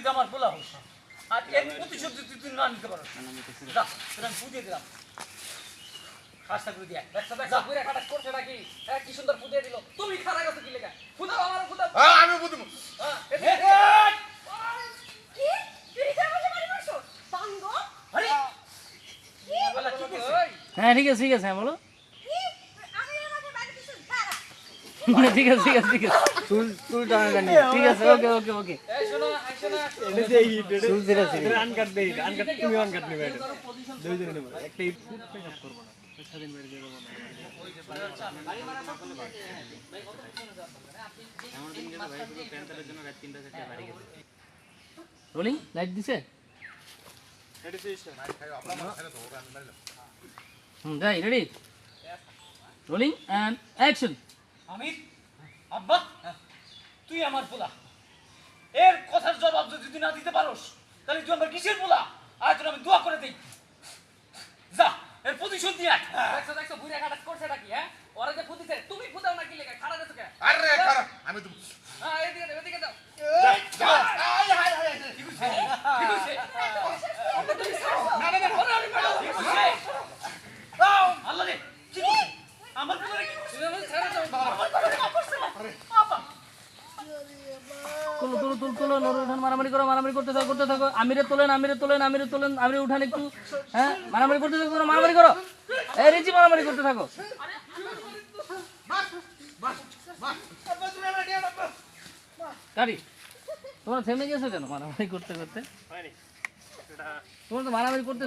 যদি আমার বলা হোস আর এর প্রতিশোধ যদি তুই না নিতে পারো যা তোর আমি বুঝিয়ে দিলাম খাসটা করে দিয়া দেখছো দেখছো ঘুরে কাটা করছে নাকি হ্যাঁ কি সুন্দর ফুদিয়ে দিল তুমি খারাপ গেছো কি লেগা ফুদাও আমার ফুদাও আমি বুঝবো হ্যাঁ কি তুই বসে বাড়ি করছো পাঙ্গ আরে কি বলা কি করছিস হ্যাঁ ঠিক আছে হ্যাঁ বলো কি আমি আমাকে বাড়ি দিছো দাঁড়া ঠিক আছে চুল টানাটানি ঠিক আছে ওকে এই শোনো আইছো না চুল ছেড়ে ছেড়ে আনকাট দেই আনকাট তুমি আনকাট নেবে দুই দিনে নেব একটা ইট পেশাব করব না স্বাধীন বাইরে যাব না রোলিং লাইট দিছে যাই রেডি রোলিং এন্ড অ্যাকশন আমির আব্বা তুই আমার পোলা এর কথার জবাব যদি তুই না দিতে পারোস তাহলে তুই আমার কিসের পোলা আজ তোর আমি দোয়া করে দেই যা এর প্রতিশোধ নিয়ে আয় দেখছো দেখছো ঘুরে কাটা করছে নাকি হ্যাঁ ওরা যে ফুদিছে তুমি ফুদাও না কি লেগা খারাপ গেছো কে আরে খারাপ আমি তো হ্যাঁ এদিকে দাও ঠিক আছে ঠিক আছে না ওরে আমি মারো ঠিক আছে আল্লাহ রে কি করছিস আমার পোলারে কি করছিস তুমি আমাকে ছেড়ে দাও আব্বা তুলো নরুঠান মারামারি করতে থাকো আমিরে তোলেন আমিরে উঠান একটু হ্যাঁ মারামারি করতে থাকো মারামারি করো এই রিচি মারামারি করতে থাকো কারি তোমরা থেমে গেছো কেন মারামারি করতে তোমরা তো মারামারি করতে